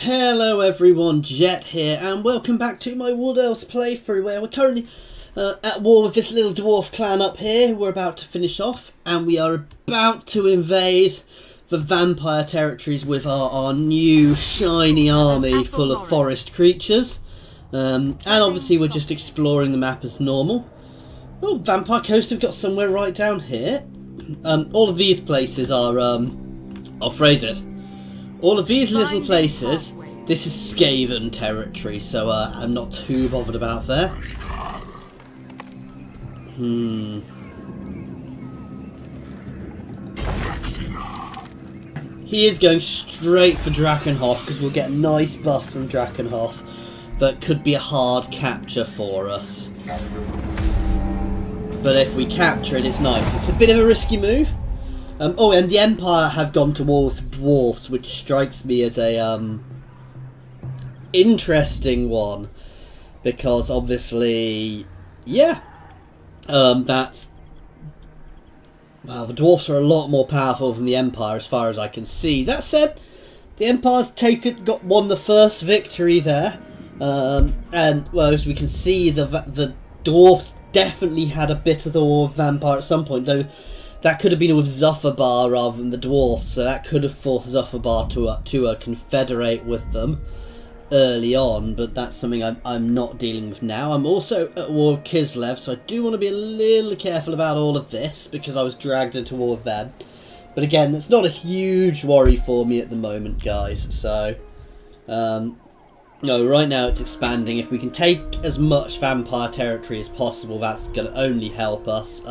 Hello everyone, Jet here, and welcome back to my Wood Elves playthrough, where we're currently at war with this little dwarf clan up here. We're about to finish off, and we are about to invade the vampire territories with our new shiny army full of forest creatures. And obviously we're just exploring the map as normal. Oh, Vampire Coast have got somewhere right down here. All of these places are, I'll phrase it. All of these little places, this is Skaven territory, so I'm not too bothered about there. He is going straight for Drakenhof, because we'll get a nice buff from Drakenhof that could be a hard capture for us. But if we capture it, it's nice. It's a bit of a risky move. Oh, and the Empire have gone to war with dwarfs, which strikes me as a interesting one, because obviously, yeah, that's, well, the dwarfs are a lot more powerful than the Empire, as far as I can see. That said, the Empire's won the first victory there, and well, as we can see, the dwarfs definitely had a bit of the war with Vampire at some point, though. That could have been with Zuffabar rather than the dwarfs, so that could have forced Zuffabar to confederate with them early on, but that's something I'm not dealing with now. I'm also at war with Kislev, so I do want to be a little careful about all of this, because I was dragged into war with them. But again, that's not a huge worry for me at the moment, guys, so... no, right now it's expanding. If we can take as much vampire territory as possible, that's going to only help us.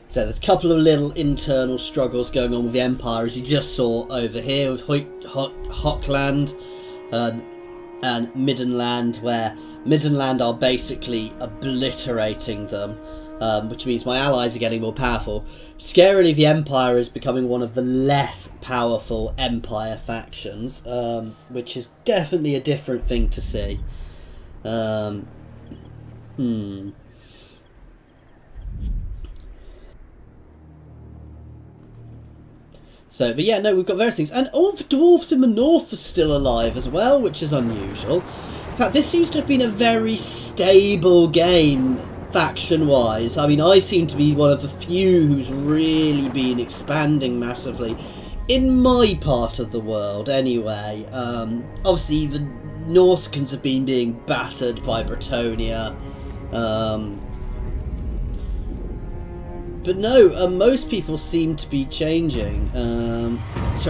So there's a couple of little internal struggles going on with the Empire, as you just saw over here with Hockland and Middenland, where Middenland are basically obliterating them, which means my allies are getting more powerful. Scarily, the Empire is becoming one of the less powerful Empire factions, which is definitely a different thing to see. So, but yeah, no, we've got various things. And all the dwarfs in the north are still alive as well, which is unusual. In fact, this seems to have been a very stable game, faction-wise. I mean, I seem to be one of the few who's really been expanding massively. In my part of the world, anyway. Obviously, the Norscans have been being battered by Bretonia. But no, most people seem to be changing.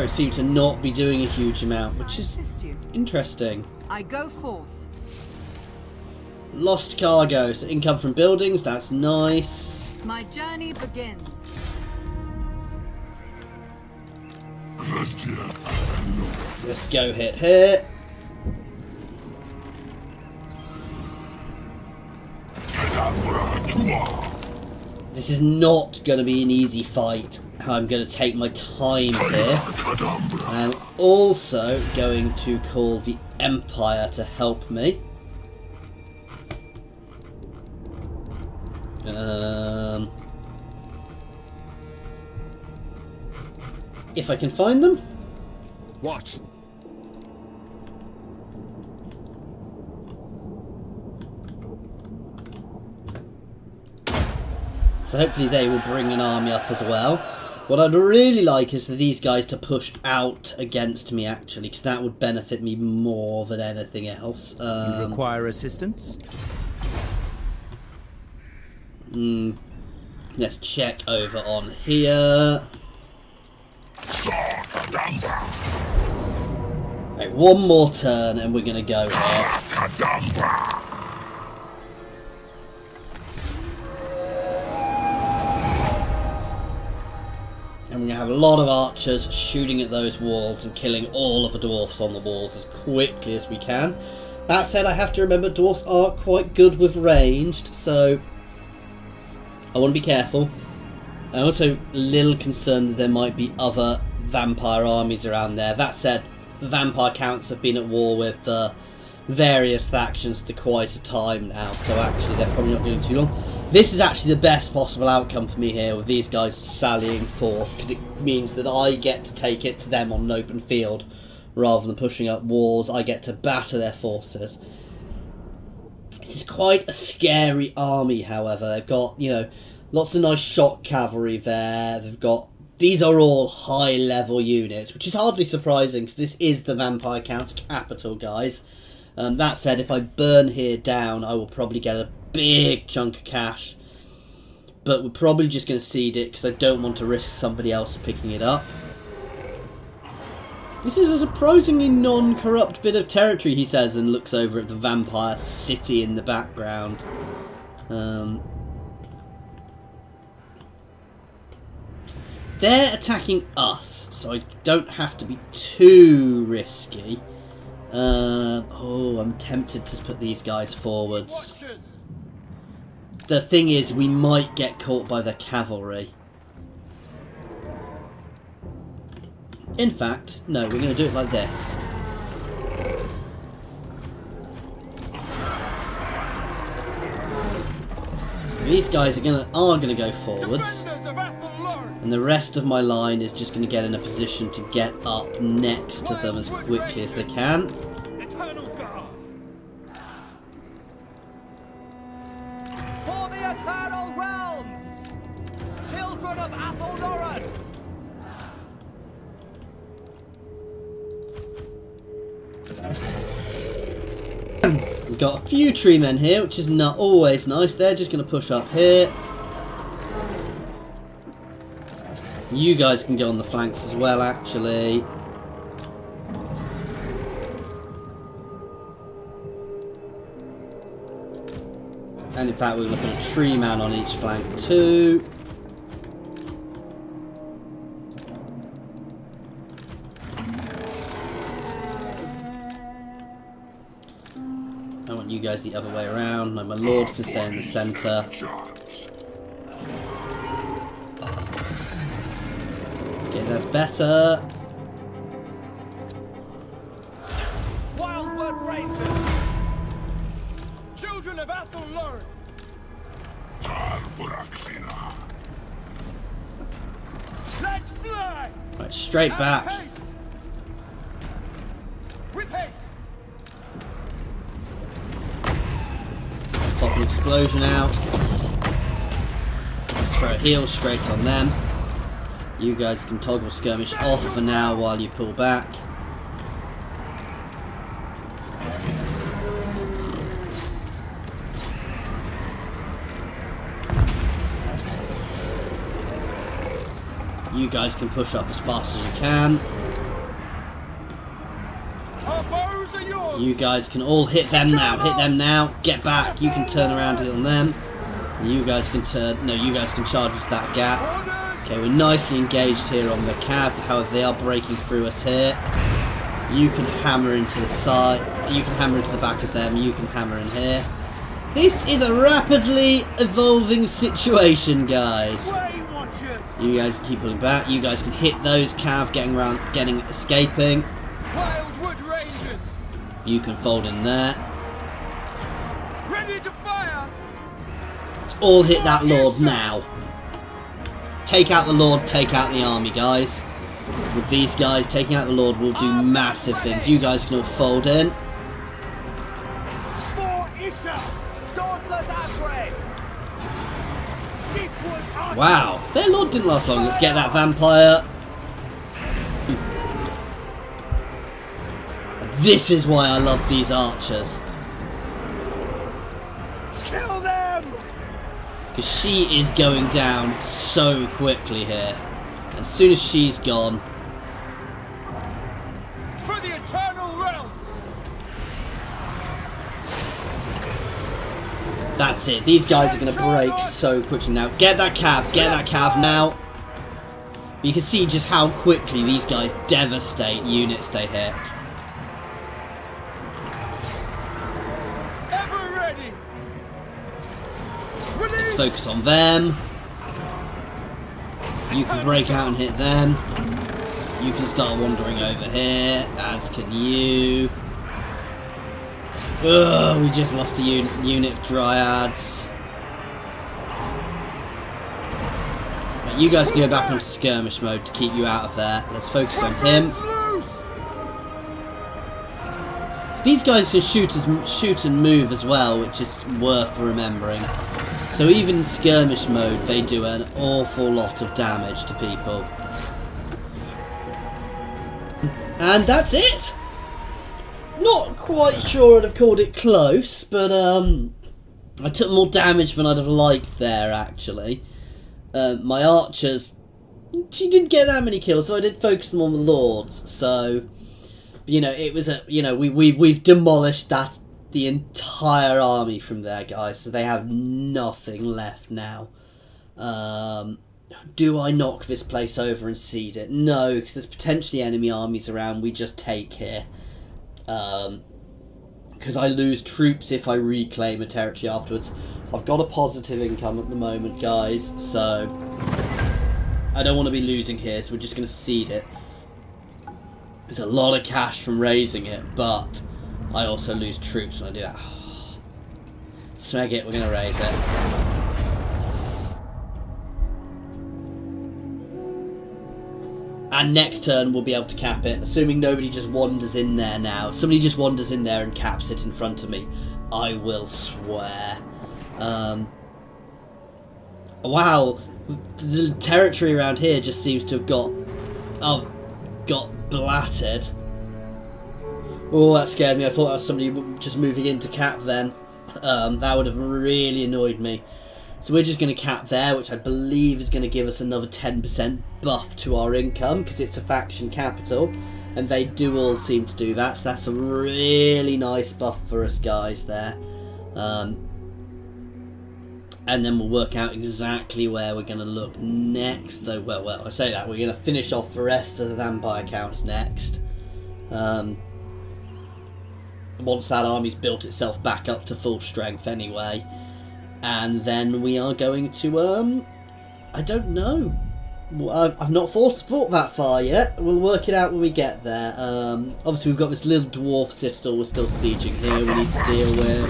Seem to not be doing a huge amount, which is interesting. I go forth. Lost cargo, so income from buildings, that's nice. My journey begins. Let's go hit here. This is not going to be an easy fight. I'm going to take my time here. I'm also going to call the Empire to help me. If I can find them. What? So hopefully they will bring an army up as well. What I'd really like is for these guys to push out against me, actually, because that would benefit me more than anything else. You require assistance? Let's check over on here. Right, one more turn and we're going to go here. And we're going to have a lot of archers shooting at those walls and killing all of the dwarfs on the walls as quickly as we can. That said, I have to remember dwarfs are quite good with ranged, so I want to be careful. I'm also a little concerned that there might be other vampire armies around there. That said, the vampire counts have been at war with various factions for quite a time now, so actually they're probably not going too long. This is actually the best possible outcome for me here, with these guys sallying forth, because it means that I get to take it to them on an open field, rather than pushing up walls. I get to batter their forces. This is quite a scary army, however. They've got, you know, lots of nice shock cavalry there. They've got... These are all high-level units, which is hardly surprising, because this is the Vampire Count's capital, guys. That said, if I burn here down, I will probably get a big chunk of cash. But we're probably just going to cede it, because I don't want to risk somebody else picking it up. This is a surprisingly non-corrupt bit of territory, he says, and looks over at the vampire city in the background. They're attacking us, so I don't have to be too risky. Oh, I'm tempted to put these guys forwards. The thing is, we might get caught by the cavalry. In fact, no, we're going to do it like this. These guys are gonna go forwards, and the rest of my line is just going to get in a position to get up next to them as quickly as they can. For the eternal realms, children of Athelnoran. We've got a few tree men here, which is not always nice. They're just going to push up here. You guys can go on the flanks as well, actually. And in fact, we're going to put a tree man on each flank too. I want you guys the other way around. No, my lord can stay in the centre. Okay, that's better. Wildwood Rangers, children of Athelnoran. Let's fly. Right, straight back. With haste. Pop an explosion out. Let's throw a heal straight on them. You guys can toggle skirmish off for now while you pull back. You guys can push up as fast as you can. Our bows are yours. You guys can all hit them now. Hit them now. Get back. You can turn around and hit on them. You guys can turn... No, you guys can charge us that gap. Okay, we're nicely engaged here on the cav. However, they are breaking through us here. You can hammer into the side. You can hammer into the back of them. You can hammer in here. This is a rapidly evolving situation, guys. You guys can keep pulling back. You guys can hit those cav escaping. Wildwood Rangers, You can fold in there. ready to fire. Let's all hit that lord now. Take out the lord, take out the army, guys. With these guys, taking out the lord will do massive things. You guys can all fold in. For Isha, dauntless Asray. Deepwood Archers. Wow, their lord didn't last long. Let's get that vampire. This is why I love these archers. Kill them. Because she is going down so quickly here. As soon as she's gone... For the eternal realms. That's it. These guys are going to break so quickly now. Get that cav now. You can see just how quickly these guys devastate units they hit. Ever ready. Let's focus on them. You can break out and hit them. You can start wandering over here, as can you. Ugh, we just lost a unit of dryads. Right, you guys can go back onto skirmish mode to keep you out of there. Let's focus on him. These guys can shoot and move as well, which is worth remembering. So even in skirmish mode, they do an awful lot of damage to people. And that's it! Not quite sure I'd have called it close, but I took more damage than I'd have liked there, actually. My archers, she didn't get that many kills, so I did focus them on the lords. So, you know, it was a, you know, we've demolished the entire army from there, guys. So they have nothing left now. Do I knock this place over and siege it? No, because there's potentially enemy armies around. We just take here. Because I lose troops if I reclaim a territory afterwards. I've got a positive income at the moment, guys, so I don't want to be losing here, so we're just going to cede it. There's a lot of cash from raising it, but I also lose troops when I do that. Smeg it, we're going to raise it. And next turn we'll be able to cap it, assuming nobody just wanders in there now. If somebody just wanders in there and caps it in front of me, I will swear. Wow, the territory around here just seems to have got blattered. Oh, that scared me. I thought that was somebody just moving in to cap then. That would have really annoyed me. So we're just going to cap there, which I believe is going to give us another 10% buff to our income, because it's a faction capital, and they do all seem to do that, so that's a really nice buff for us guys there. And then we'll work out exactly where we're going to look next, though. Well, I say that, we're going to finish off the rest of the Empire counts next. Once that army's built itself back up to full strength anyway. And then we are going to, I don't know. I've not thought that far yet. We'll work it out when we get there. Obviously we've got this little dwarf citadel we're still sieging here we need to deal with.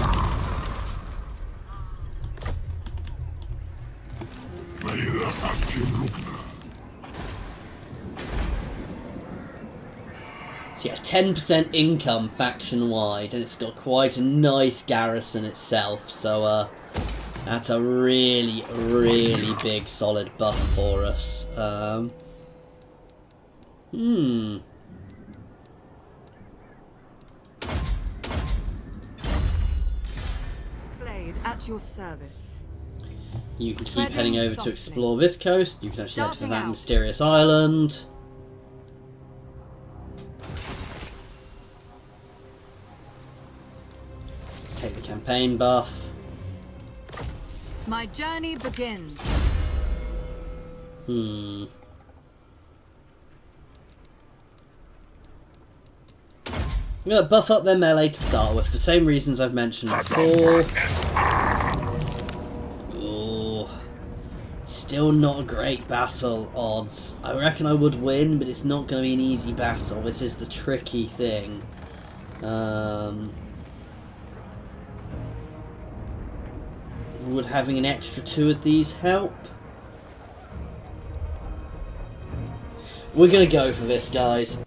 So yeah, 10% income faction-wide, and it's got quite a nice garrison itself, so that's a really, really big solid buff for us. Blade at your service. You can keep heading over to explore this coast. You can actually head to that mysterious island. Take the campaign buff. My journey begins. I'm going to buff up their melee to start with, for the same reasons I've mentioned before. Oh, still not a great battle odds. I reckon I would win, but it's not going to be an easy battle. This is the tricky thing. Would having an extra 2 of these help? We're going to go for this, guys.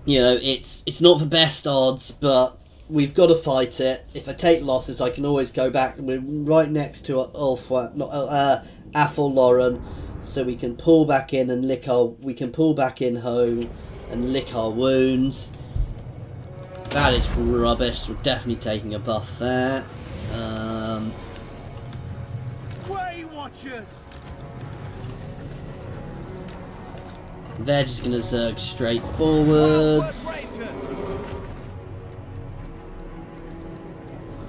You know, it's not the best odds, but we've got to fight it. If I take losses, I can always go back. We're right next to Athel Lauren, so we can pull back in and we can pull back in home and lick our wounds. That is rubbish. We're definitely taking a buff there. Way Watchers! They're just going to zerg straight forwards.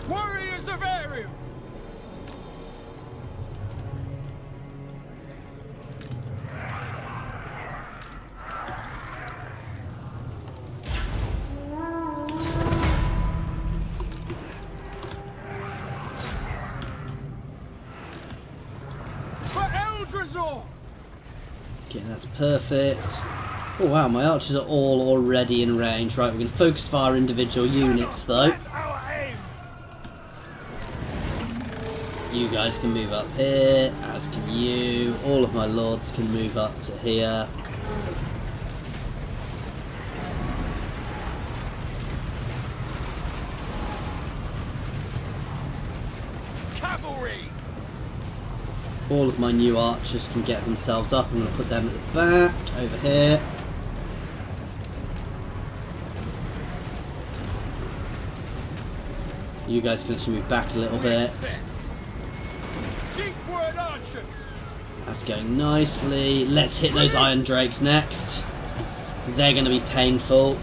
Warriors of Ariel! Okay, that's perfect. Oh wow, my archers are all already in range. Right, we're going to focus fire individual units though. You guys can move up here, as can you. All of my lords can move up to here. All of my new archers can get themselves up. I'm going to put them at the back, over here. You guys can actually move back a little bit. Deep-word archers. That's going nicely. Let's hit those iron drakes next. They're going to be painful.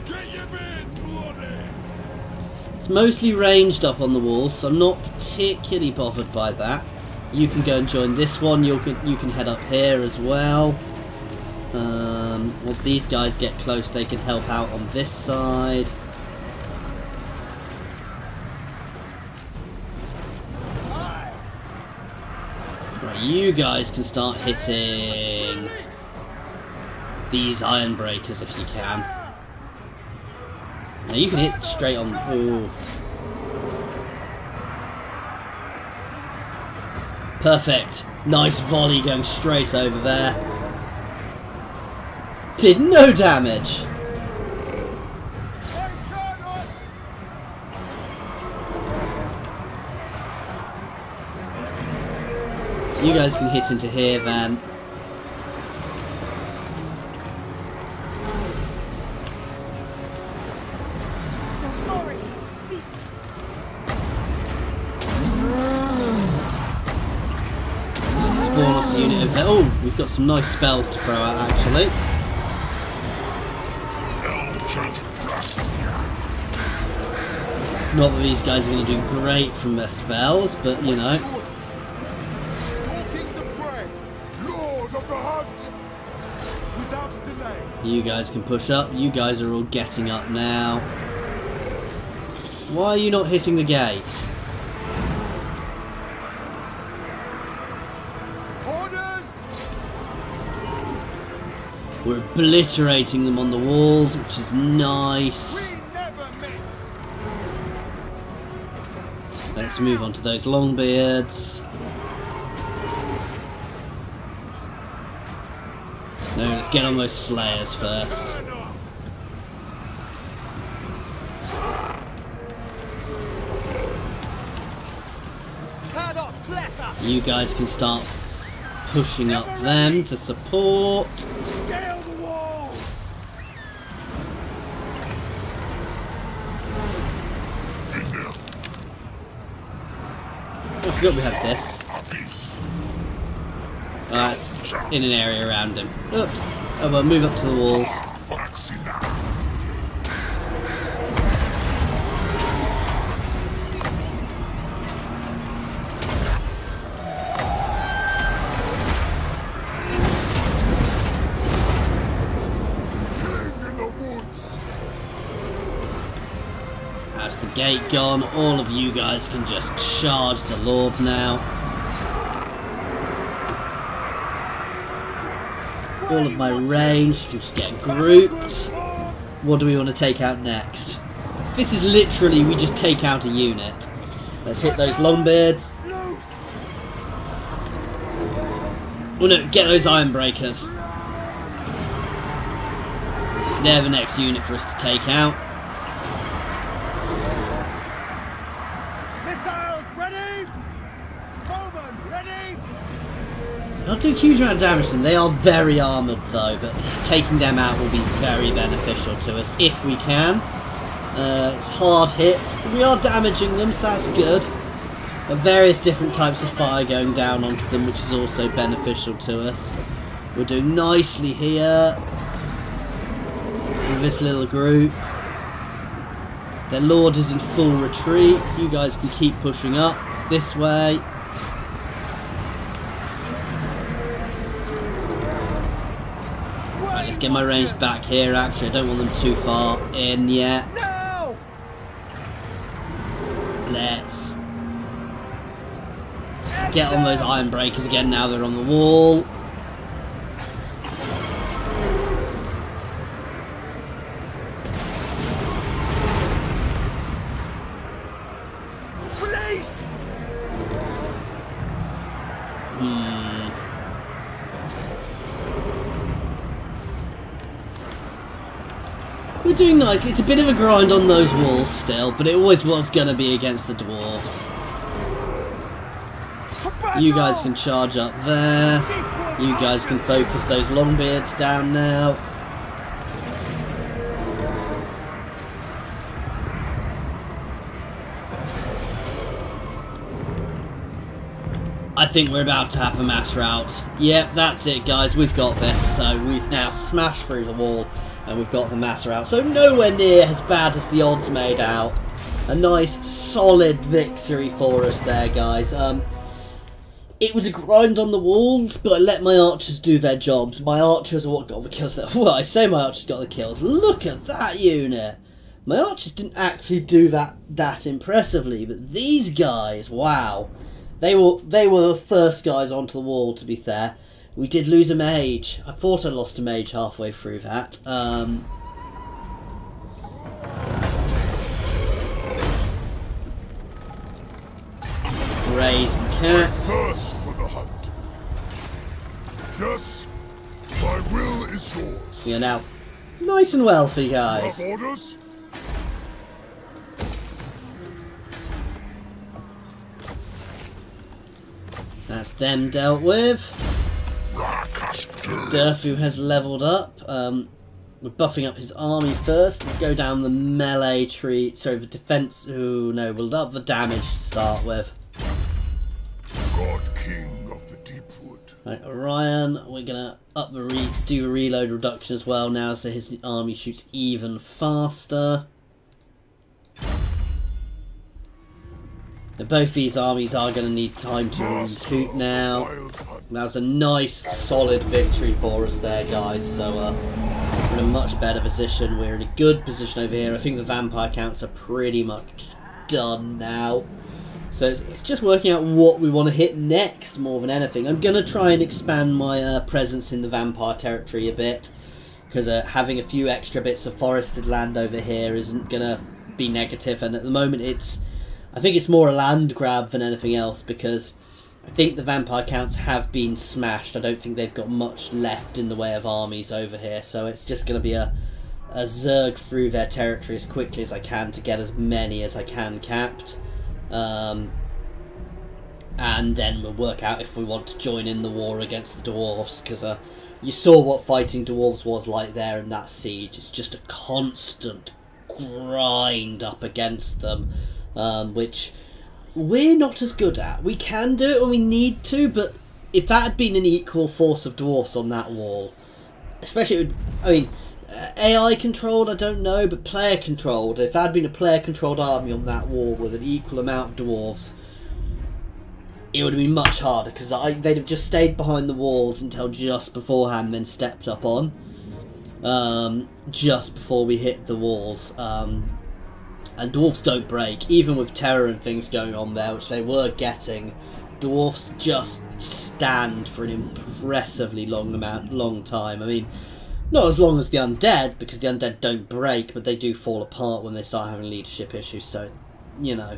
Get your beards bloody. It's mostly ranged up on the walls, so I'm not particularly bothered by that. You can go and join this one. You can head up here as well. Once these guys get close, they can help out on this side. Right, you guys can start hitting these iron breakers if you can. Now you can hit straight on. Ooh. Perfect. Nice volley going straight over there. Did no damage. You guys can hit into here then. The forest speaks. Let's spawn us a unit over there. Oh, we've got some nice spells to throw out actually. Not that these guys are going to do great from their spells, but you know. Stalking the prey. Lord of the hunt. Without delay. You guys can push up. You guys are all getting up now. Why are you not hitting the gate? Orders. We're obliterating them on the walls, which is nice. We never miss. Let's move on to those longbeards. No, let's get on those slayers first. Turn off. Cardos, bless us. You guys can start pushing up them to support. Scale the walls. I forgot we had this. It's in an area around him. Oops. Oh well, move up to the walls. In the woods. That's the gate gone. All of you guys can just charge the Lord now. All of my range just get grouped. What do we want to take out next? This is literally, we just take out a unit. Let's hit those longbeards. Loose. Oh no, get those iron breakers. They're the next unit for us to take out. Missiles ready. Bowman ready. They'll do a huge amount of damage to them. They are very armoured though, but taking them out will be very beneficial to us if we can. It's hard hits. We are damaging them, so that's good. But various different types of fire going down onto them, which is also beneficial to us. We're doing nicely here with this little group. Their lord is in full retreat. You guys can keep pushing up this way. Right, let's get my range back here. Actually, I don't want them too far in yet. No. Let's get on those iron breakers again now they're on the wall. Release. doing nice. It's a bit of a grind on those walls still, but it always was going to be against the dwarves. You guys can charge up there. You guys can focus those longbeards down now. I think we're about to have a mass rout. Yep, that's it, guys. We've got this. So we've now smashed through the wall and we've got the mass rout. So nowhere near as bad as the odds made out. A nice, solid victory for us there, guys. It was a grind on the walls, but I let my archers do their jobs. My archers are what got the kills. Well, I say my archers got the kills. Look at that unit. My archers didn't actually do that impressively, but these guys, wow. They were the first guys onto the wall, to be fair. We did lose a mage. I thought I lost a mage halfway through that. Raise and cat. Thirst for the hunt. Yes, my will is yours. We are now nice and wealthy, guys. Have orders? That's them dealt with. Durfu has leveled up. We're buffing up his army first. We'll go down the melee tree. Sorry, the defense. Oh no, we'll up the damage to start with. God King of the Deepwood. Right, Orion. We're gonna up the do a reload reduction as well now, so his army shoots even faster. Now, both these armies are going to need time to recoup now. That was a nice, solid victory for us there, guys. So we're in a much better position. We're in a good position over here. I think the vampire counts are pretty much done now. So it's just working out what we want to hit next more than anything. I'm going to try and expand my presence in the vampire territory a bit, because having a few extra bits of forested land over here isn't going to be negative. And at the moment I think it's more a land grab than anything else, because I think the vampire counts have been smashed. I don't think they've got much left in the way of armies over here, so it's just going to be a zerg through their territory as quickly as I can to get as many as I can capped. And then we'll work out if we want to join in the war against the dwarves, because you saw what fighting dwarves was like there in that siege. It's just a constant grind up against them. Which we're not as good at. We can do it when we need to, but if that had been an equal force of dwarfs on that wall, especially, AI controlled, I don't know, but player controlled, if that had been a player controlled army on that wall with an equal amount of dwarves, it would have been much harder, because they'd have just stayed behind the walls until just beforehand, then stepped up on, just before we hit the walls. And dwarfs don't break, even with terror and things going on there, which they were getting. Dwarfs just stand for an impressively long time. I mean, not as long as the undead, because the undead don't break, but they do fall apart when they start having leadership issues. So, you know.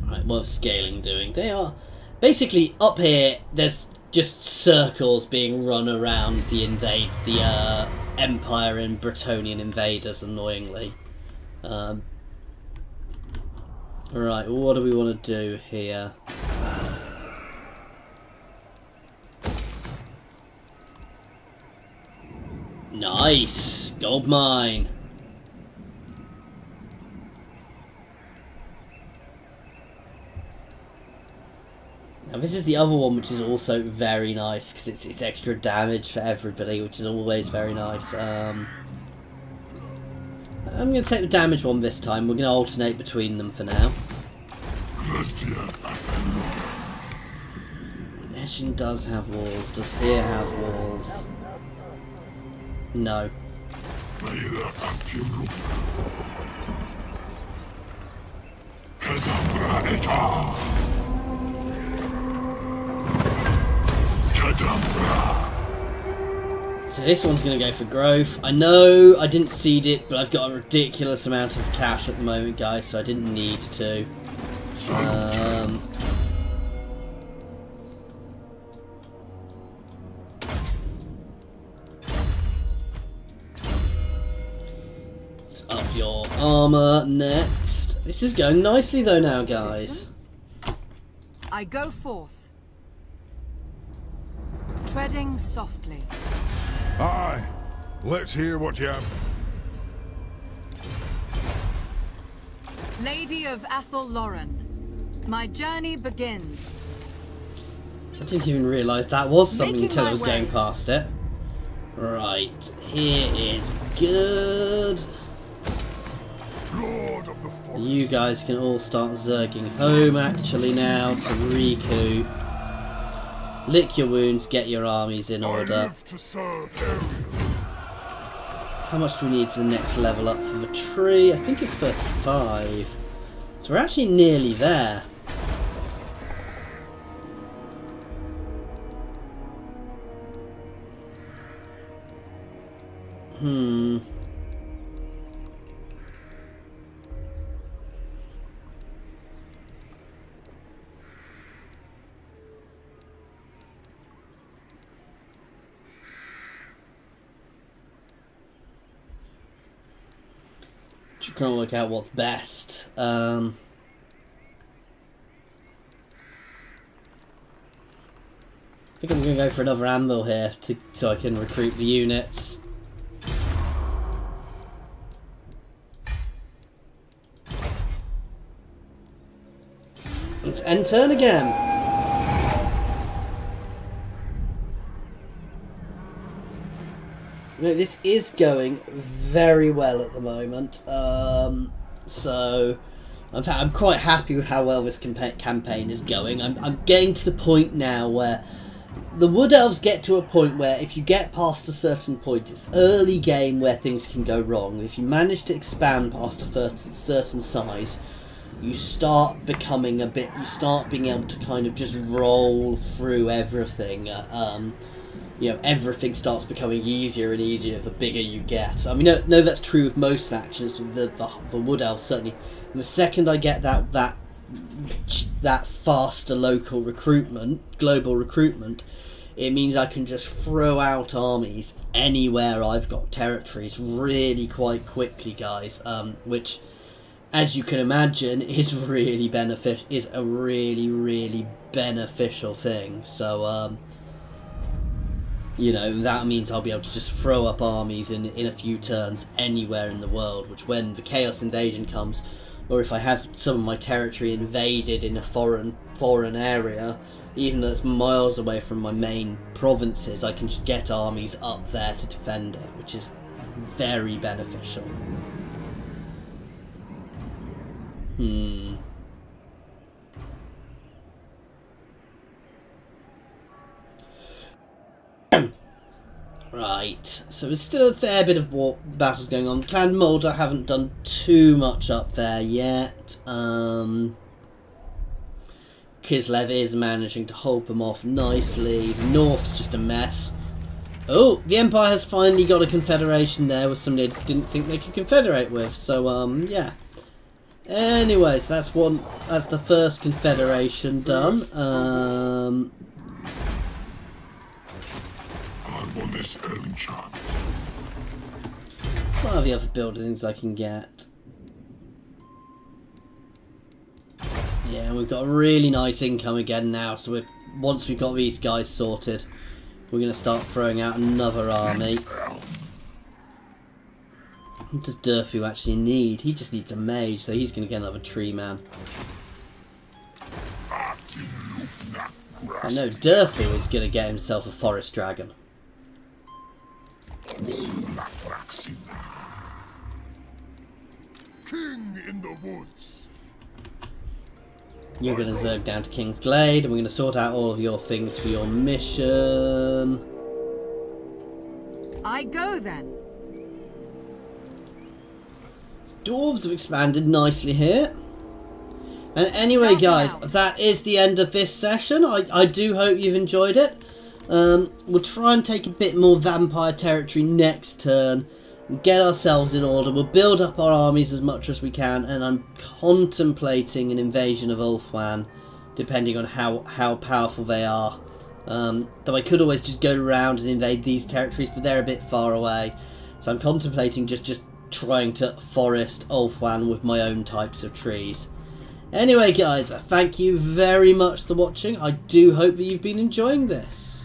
Right, what's scaling doing? They are basically up here. There's just circles being run around the Empire and Bretonnian invaders, annoyingly. Right, what do we want to do here? Nice! Gold mine! Now this is the other one, which is also very nice, because it's extra damage for everybody, which is always very nice. I'm going to take the damage one this time. We're going to alternate between them for now. Eshin does have walls. Does here have walls? No. So this one's going to go for growth. I know I didn't seed it, but I've got a ridiculous amount of cash at the moment, guys, so I didn't need to. up your armour next. This is going nicely though now, guys. Assistance? I go forth. Treading softly. Aye. Let's hear what you have. Lady of Athel Lauren, my journey begins. I didn't even realise that was something Making until I my was way. going past it. Right, here is good. Lord of the Forest. You guys can all start zerging home actually now to recoup. Lick your wounds, get your armies in I order. live to serve Ariel. How much do we need for the next level up for the tree? I think it's 35. So we're actually nearly there. Just trying to work out what's best. I think I'm going to go for another anvil here so I can recruit the units. Let's end turn again. You know, this is going very well at the moment. So, in fact, I'm quite happy with how well this campaign is going. I'm getting to the point now where the Wood Elves get to a point where if you get past a certain point, it's early game where things can go wrong. If you manage to expand past a certain size, you start becoming a bit, you start being able to kind of just roll through everything. You know, everything starts becoming easier and easier the bigger you get. I mean, no, that's true with most factions. The Wood Elves certainly. And the second I get that faster local recruitment, global recruitment, it means I can just throw out armies anywhere I've got territories really quite quickly, guys. Which, as you can imagine, is really is a really beneficial thing. So, you know, that means I'll be able to just throw up armies in a few turns anywhere in the world, which when the Chaos Invasion comes, or if I have some of my territory invaded in a foreign area, even though it's miles away from my main provinces, I can just get armies up there to defend it, which is very beneficial. Right, so there's still a fair bit of battles going on. Clan Mulder haven't done too much up there yet. Kislev is managing to hold them off nicely. The North's just a mess. Oh, the Empire has finally got a confederation there with somebody I didn't think they could confederate with. So, yeah. Anyways, that's the first confederation done. On this enchant. What are the other buildings I can get? Yeah, we've got a really nice income again now, so once we've got these guys sorted, we're going to start throwing out another army. What does Durfu actually need? He just needs a mage, so he's going to get another tree man. I know Durfu is going to get himself a forest dragon. King in the woods. You're going to zerg down to King's Glade, and we're going to sort out all of your things for your mission. I go then. Dwarves have expanded nicely here. And anyway, guys, that is the end of this session. I do hope you've enjoyed it. We'll try and take a bit more vampire territory next turn and get ourselves in order. We'll build up our armies as much as we can, and I'm contemplating an invasion of Ulthuan, depending on how powerful they are. Though I could always just go around and invade these territories, but they're a bit far away. So I'm contemplating just trying to forest Ulthuan with my own types of trees. Anyway guys, thank you very much for watching. I do hope that you've been enjoying this.